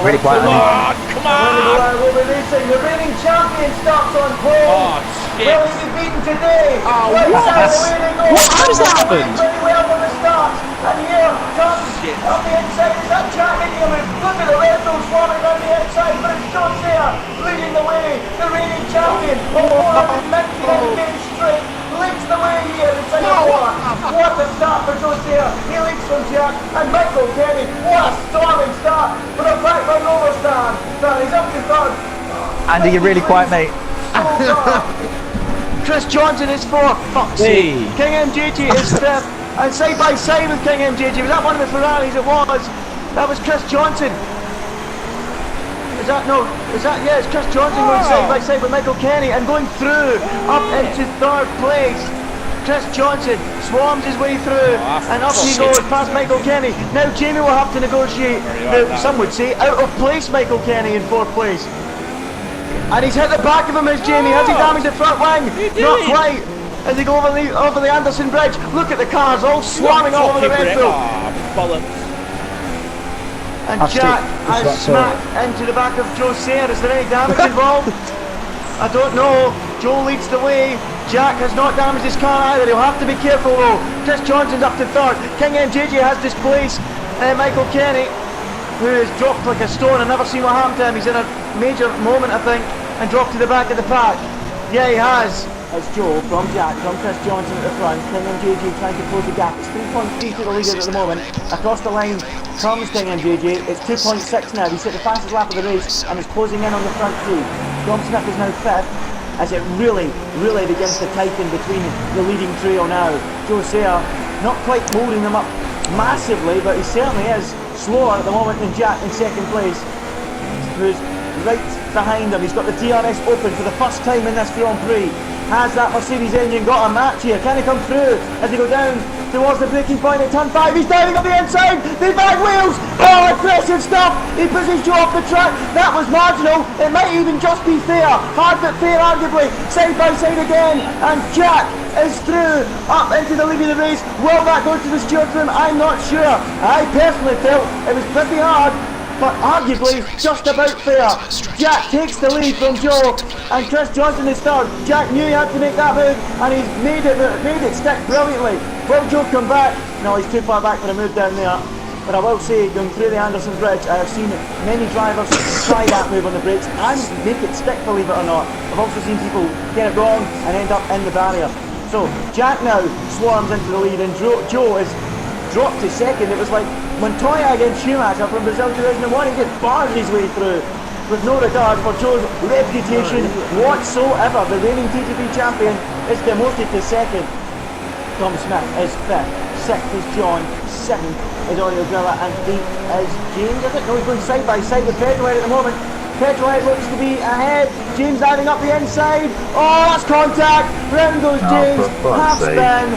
Really quiet. Come on, come on! We'll be racing. The reigning champion starts on pole. Oh, shit. Will he be beaten today? Oh, Right what? side, away they go. How does that happen? Very well from the start. And here comes Shit. on the inside. Is that Jack leading him? Look at the Red Bull swarming on the outside, but it's John there leading the way. The reigning champion of 499 days straight leads the way here in Singapore. What a start for Josiah. He leads from Jack and Michael Kenny. What a storming start for the Blackburn Rovers stand. He's up to third. Andy, you're really quiet, mate. Chris Johnson is fourth. Fuck's sake. King MJG is fifth. And side by side with King MJG. Was that one of the Ferraris? It was. That was Chris Johnson. Is that no? Is that yeah? It's Chris Johnson going side by side with Michael Kenny and going through up into third place. Chris Johnson swarms his way through and up he goes past Michael Kenny. Now Jamie will have to negotiate some would say out of place Michael Kenny in fourth place. And he's hit the back of him as Jamie. Has he damaged the front wing? Not quite. As they go over the Anderson Bridge. Look at the cars all swarming all over the Red Bull. And Jack has smacked into the back of Joe Sayre. Is there any damage involved? I don't know. Joe leads the way. Jack has not damaged his car either. He'll have to be careful though. Chris Johnson's up to third. King MJJ has displaced Michael Kenny, who has dropped like a stone. I've never seen what happened to him. He's in a major moment, I think, and dropped to the back of the pack. Yeah, he has. It's Joe from Jack, from Chris Johnson at the front. King MJJ trying to close the gap. It's 3.3 to the leader at the moment. Across the line comes King MJJ. It's 2.6 now. He's hit the fastest lap of the race and is closing in on the front two. Tom Smith is now fifth as it really begins to tighten between the leading trio now. Joe Sayre not quite holding them up massively, but he certainly is slower at the moment than Jack in second place, who's right behind him. He's got the DRS open for the first time in this Grand Prix. Has that Mercedes engine got a match here? Can he come through as they go down towards the braking point at turn 5? He's diving up the inside. The back wheels. Oh, aggressive stuff. He pushes Joe off the track. That was marginal. It might even just be fair. Hard but fair, arguably. Side by side again. And Jack is through up into the lead of the race. Will that go to the stewards room? I'm not sure. I personally felt it was pretty hard, but arguably just about fair. Jack takes the lead from Joe, and Chris Johnson is third. Jack knew he had to make that move, and he's made it stick brilliantly. Will Joe come back? No, he's too far back for a move down there. But I will say, going through the Anderson Bridge, I have seen many drivers try that move on the brakes and make it stick, believe it or not. I've also seen people get it wrong and end up in the barrier. So Jack now swarms into the lead, and Joe is dropped to second. It was like Montoya against Schumacher from Brazil 2001. He just barged his way through with no regard for Joe's reputation whatsoever. The reigning TGP champion is demoted to second. Tom Smith is fifth. Sixth is John. Seventh is Oriel Grilla, and eighth is James. I don't know, he's going side by side with Petrolhead at the moment. Petrolhead looks to be ahead. James diving up the inside. Oh, that's contact. Round goes James. Half spin.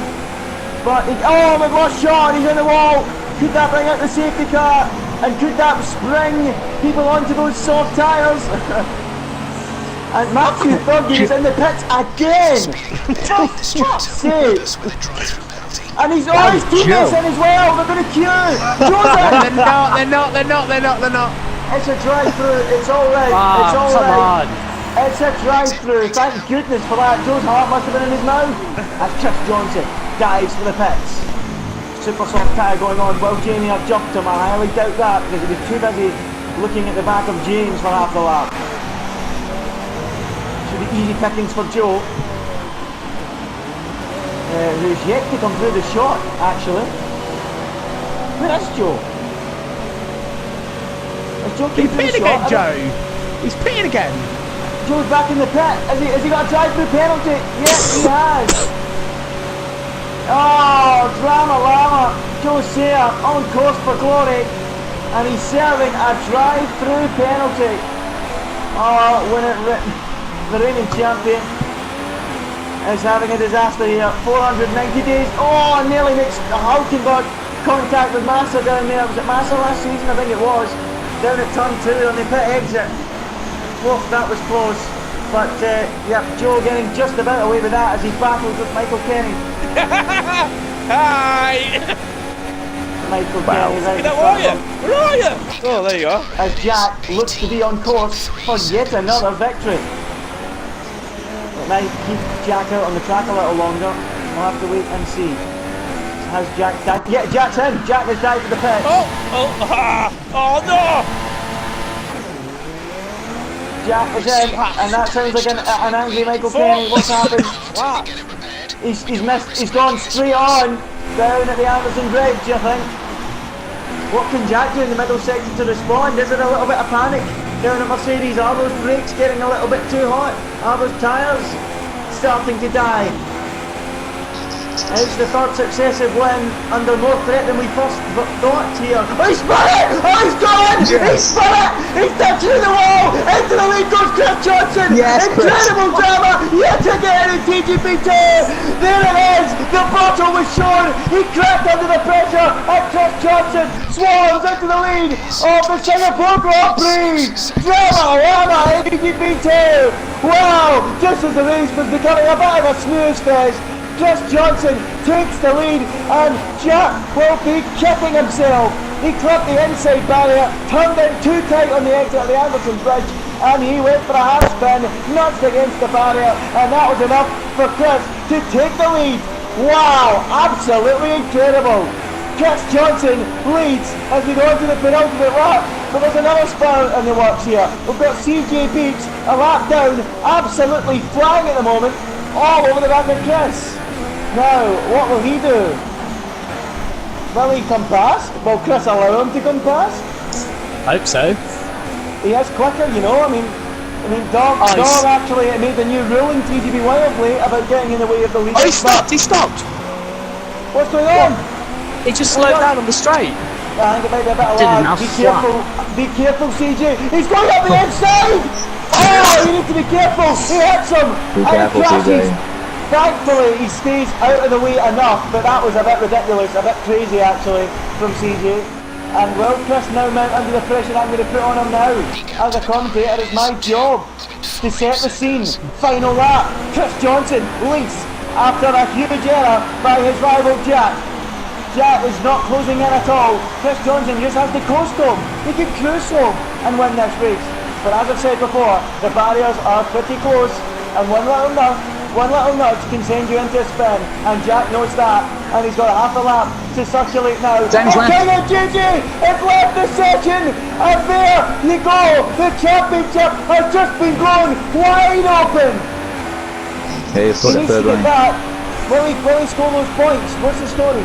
But we've lost Sean. He's in the wall. Could that bring out the safety car? And could that spring people onto those soft tyres? And Matthew Thurgate is in the pits again. For fuck's sake. And he's always teammates in as well. They're going to queue. They're not. It's a drive-through. It's all right. It's all right. It's a drive-through. Thank goodness for that. Joe's heart must have been in his mouth. As Chris Johnson dives for the pits. Super soft tyre going on. Will Jamie have jumped him? I highly doubt that, because he was too busy looking at the back of James for half the lap. Should be easy pickings for Joe, who's yet to come through the shot, actually. Where is Joe? Is Joe He's pitting again, Joe. He's pitting again. Joe's back in the pit. Has he got a drive-through penalty? Yes, he has. Oh, drama llama. Joe Sayre on course for glory, and he's serving a drive-through penalty. Oh, when it the reigning champion is having a disaster here. 490 days. Oh, nearly makes Hulkenberg contact with Massa down there. Was it Massa last season? I think it was. Down at turn 2 on the pit exit. Woof, that was close. But yeah, Joe getting just about away with that as he battles with Michael Kenny. Hi! Michael Kenny right in Where front are of you? him. Where are you? Oh, there you are. As Jack looks to be on course for yet another victory. But now keep Jack out on the track a little longer. We'll have to wait and see. Has Jack dived? Yeah, Jack's in. Jack has dived to the pit. Oh no! Jack is in, and that sounds like an angry Michael Kenny. What's happened? What? He's missed. He's gone straight on down at the Anderson Bridge. I think. What can Jack do in the middle section to respond? Is there a little bit of panic down at Mercedes? Are those brakes getting a little bit too hot? Are those tyres starting to die? It's the third successive win under more threat than we first thought here. He's spun it! Oh, he's gone! Yes. He's spun it! He's touching the wall! Into the lead goes Chris Johnson! Yes, incredible drama yet again in TGP2! There it is! The bottle was shown! He cracked under the pressure and Chris Johnson swarms into the lead of the Singapore Grand Prix! Drama in TGP2! Wow! Just as the race was becoming a bit of a snooze fest, Chris Johnson takes the lead and Jack will be kicking himself. He clipped the inside barrier, turned in too tight on the exit of the Anderson Bridge, and he went for a half spin, nudged against the barrier, and that was enough for Chris to take the lead. Wow, absolutely incredible. Chris Johnson leads as we go into the penultimate lap, but there's another spur in the works here. We've got CJ Beach a lap down, absolutely flying at the moment, all over the back of Chris. Now, what will he do? Will he come past? Will Chris allow him to come past? Hope so. He is quicker, you know. I mean, Dom actually made a new rule in TGP Wildly about getting in the way of the lead. Oh, he stopped! He stopped! What's going on? He just slowed down on the straight. I think it might be a bit of lag. Be careful, CJ. He's going up the inside! Oh, you need to be careful. He hits him. Be careful, CJ. Thankfully, he stays out of the way enough, but that was a bit ridiculous, a bit crazy actually from CJ. And will Chris now mount under the pressure I'm going to put on him now? As a commentator, it's my job to set the scene. Final lap. Chris Johnson leads after a huge error by his rival Jack. Jack is not closing in at all. Chris Johnson just has to coast home. He can cruise home and win this race. But as I've said before, the barriers are pretty close, and one little nudge can send you into a spin, and Jack knows that, and he's got a half a lap to circulate now. JJ has left the session, and there you go. The championship has just been blown wide open. Hey, it's He needs to get that. Will he score those points? What's the story?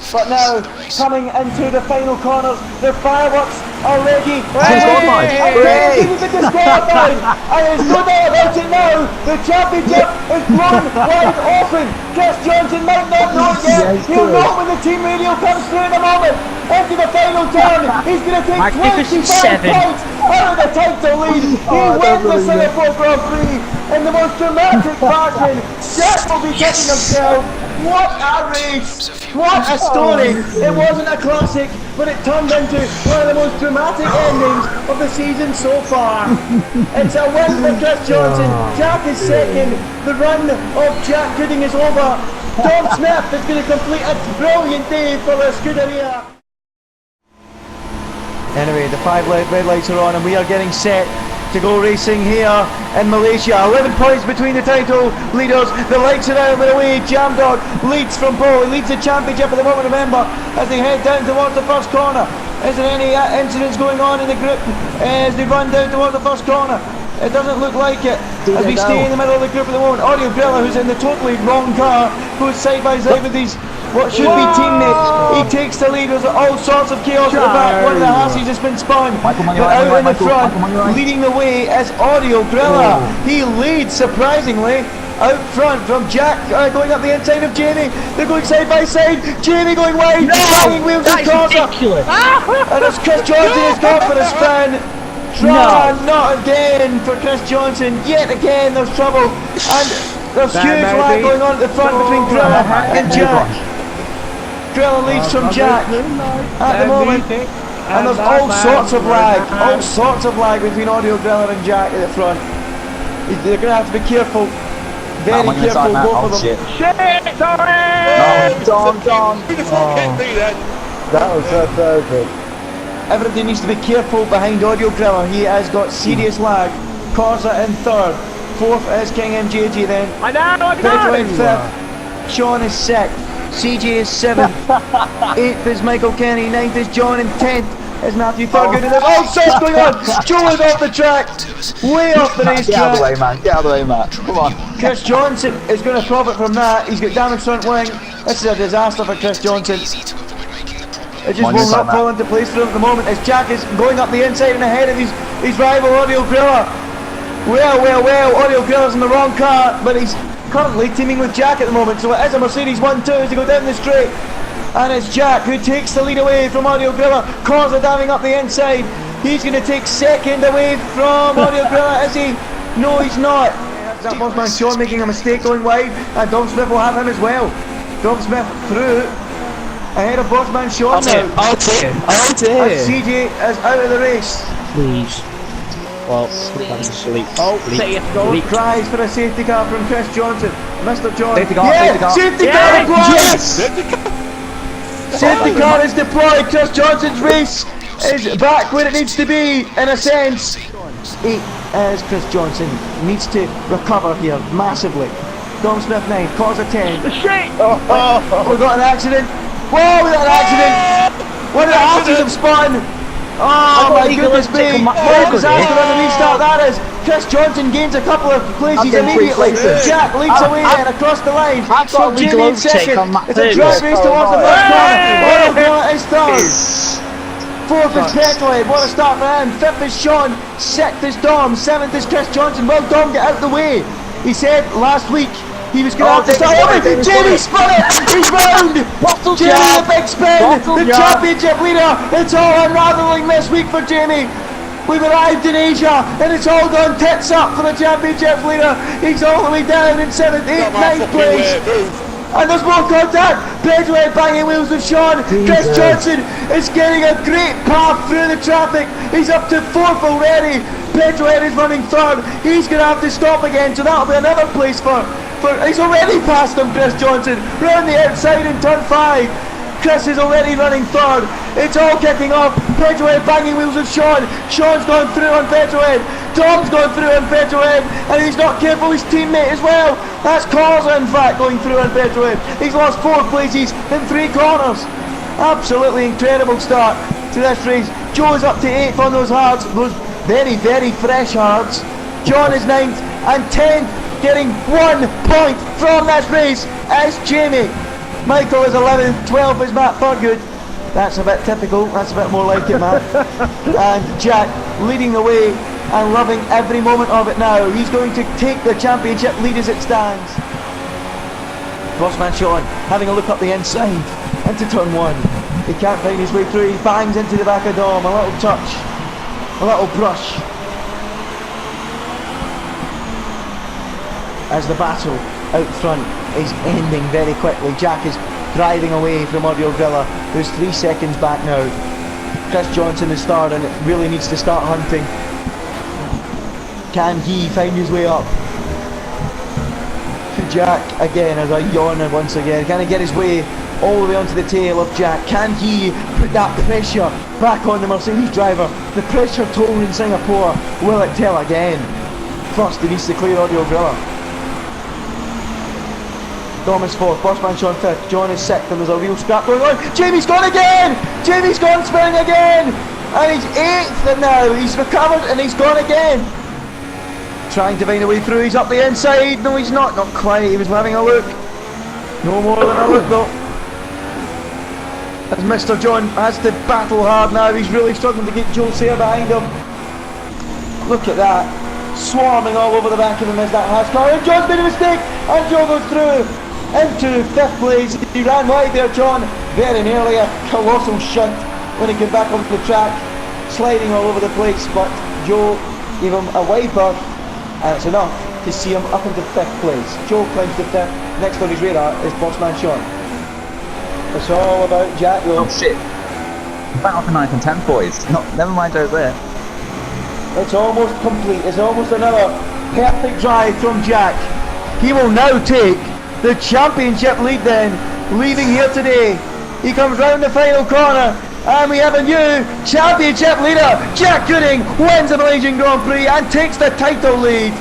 But now, coming into the final corners, the fireworks are ready. He's been disqualified. And there's no doubt about it now. The championship is blown wide open. Chris Johnson might not know it yet. He'll know when the team radio comes through in a moment. Into the final turn, he's going to take 25 points out of the title lead. He wins the Singapore Grand Prix in the most dramatic fashion. Jack will be kicking himself. What a race! What a story! It wasn't a classic, but it turned into one of the most dramatic endings of the season so far. It's a win for Chris Johnson. Jack is second. The run of Jack Gooding is over. Tom Smith is going to complete a brilliant day for the Scuderia. Anyway, the 5 red lights are on and we are getting set to go racing here in Malaysia. 11 points between the title leaders. The lights are out with away. Jamdog leads from pole. He leads the championship at the moment, remember, as they head down towards the first corner. Is there any incidents going on in the group as they run down towards the first corner? It doesn't look like it. As we stay in the middle of the group at the moment, Audio Grilla, who's in the totally wrong car, goes side by side with these what should be teammates. He takes the lead. There's all sorts of chaos at the back. One of the Hassies has been spun. But out in the front, leading the way is Audio Grilla. He leads surprisingly out front from Jack going up the inside of Jamie. They're going side by side. Jamie going wide. Banging wheels and corner. And it's Chris Johnson has gone for a spin. Not again for Chris Johnson. Yet again there's trouble. And there's huge lag going on at the front between Grilla and Jack. Grilla leads from Jack at the moment. And there's all sorts of lag between Audio Grilla and Jack at the front. They're going to have to be careful Very I'm gonna careful, sign that. both Oh of them. shit. Shit, sorry! Don. Who the fuck hit me then? That was so perfect. Everybody needs to be careful behind Audio Grilla. He has got serious lag. Corsa in third. Fourth is King MJG then. I know. Pedro in fifth. Sean is sixth. CJ is seventh. Eighth is Michael Kenny. Ninth is John. And 10th is Matthew Thurgood. And there's all sorts going on. Joe is off the track. Way off the Get out of the way, racetrack. man. Get out of the way, Matt. Come on. Chris Johnson is going to profit from that. He's got damaged front wing. This is a disaster for Chris Johnson. It just will not fall into place for him at the moment as Jack is going up the inside and ahead of his rival Audio Grilla. Well, Audio Grilla's in the wrong car, but he's currently teaming with Jack at the moment, so it is a Mercedes 1-2 as they go down the straight. And it's Jack who takes the lead away from Audio Grilla. Corsa diving up the inside. He's going to take second away from Audio Grilla, is he? No, he's not. That Bossman Sean making a mistake going wide, and Dom Smith will have him as well. Dom Smith through. Ahead of Bossman Sean now. Oh dear. And CJ is out of the race. Please. Well, sleep. Oh, cries for a safety car from Chris Johnson. Mr. John. Safety car, Yeah, safety car. safety car deployed. Yes! Safety car is deployed. Chris Johnson's race is back where it needs to be, in a sense. 8 as Chris Johnson needs to recover here massively. Dom Smith 9, Corsa 10. The shit! We got an accident. Whoa, we got an accident. One of the houses have spun. Oh my goodness me. What a disaster on the restart that is. Chris Johnson gains a couple of places getting three immediately. places. Jack leads away and across the line. I've got So a legal Jamie in overtake second. on Matt It's a Davis. drag race towards the first corner. Audio Grilla is third. Fourth is Petroid. What a start for him. Fifth is Sean. Sixth is Dom. Seventh is Chris Johnson. Well, Dom, get out the way. He said last week he was going to have to start. Jamie spun it! He's round! Jamie the big spin! The championship leader! It's all unravelling this week for Jamie! We've arrived in Asia and it's all gone tits up for the championship leader! He's all the way down in 7th, 8th, 9th place! And there's more contact! Pedro banging wheels with Sean! Chris Johnson is getting a great path through the traffic! He's up to 4th already! Pedro is running 3rd! He's going to have to stop again, so that'll be another place for he's already passed him, Chris Johnson, round the outside in turn 5. Chris is already running 3rd. It's all kicking off. Petrohead banging wheels with Sean. Sean's gone through on Petrohead. Tom's gone through on Petrohead, and he's not careful his teammate as well. That's Corsa, in fact, going through on Petrohead. He's lost 4 places in 3 corners. Absolutely incredible start to this race. Joe is up to 8th on those hards, those very, very fresh hards. John is 9th, and 10th. Getting 1 point from this race is Jamie. Michael is 11th, 12th is Matt Thurgood. That's a bit typical, that's a bit more like it, Matt. And Jack leading the way and loving every moment of it now. He's going to take the championship lead as it stands. Bossman Sean having a look up the inside into turn 1. He can't find his way through, he bangs into the back of Dom. A little touch, a little brush. As the battle out front is ending very quickly. Jack is driving away from Audio Grilla, who's 3 seconds back now. Chris Johnson is third and it really needs to start hunting. Can he find his way up to Jack again as I yawn once again? Can he get his way all the way onto the tail of Jack? Can he put that pressure back on the Mercedes driver? The pressure told in Singapore, will it tell again? First he needs to clear Audio Grilla. Dom is 4th, Bossman Sean 5th, John is 6th, and there's a real scrap going on. Jamie's gone again! Jamie's gone spinning again! And he's 8th and now, he's recovered and he's gone again! Trying to find a way through, he's up the inside, no he's not quite, he was having a look. No more than a look though. As Mr. John has to battle hard now, he's really struggling to get Joe Sayre behind him. Look at that, swarming all over the back of him as that has car, and John's made a mistake, and Joe goes through. Into 5th place, he ran wide there, John, very nearly a colossal shunt when he came back onto the track, sliding all over the place, but Joe gave him a wiper, and it's enough to see him up into 5th place. Joe climbs to 5th, next on his radar is Bossman Sean. It's all about Jack though. Oh shit. Battle for 9th and 10th, boys. Never mind Joe's there. It's almost complete, it's almost another perfect drive from Jack. He will now take the championship lead then, leaving here today. He comes round the final corner, and we have a new championship leader. Jack Gooding wins the Malaysian Grand Prix and takes the title lead.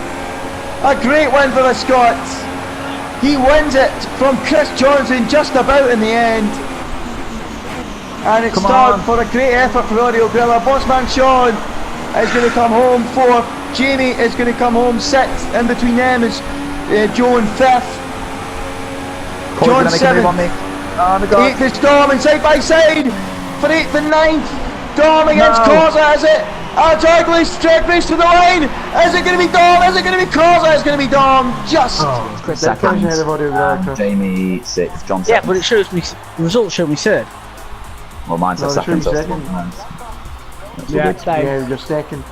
A great win for the Scots. He wins it from Chris Johnson just about in the end. And it's started for a great effort for Audio Grilla. Bossman Sean is going to come home fourth. Jamie is going to come home sixth. In between them is Joe in fifth. John seventh. Eighth is Dom, and side by side for eighth and ninth. Dom against Corsa, is it? Ugly straight race to the line. Is it going to be Dom? Is it going to be Corsa? It's going to be Dom. Just second. Jamie sixth. John seventh. Yeah, but it shows me. The results show me third. Well, mine's a second. Yeah, you're second.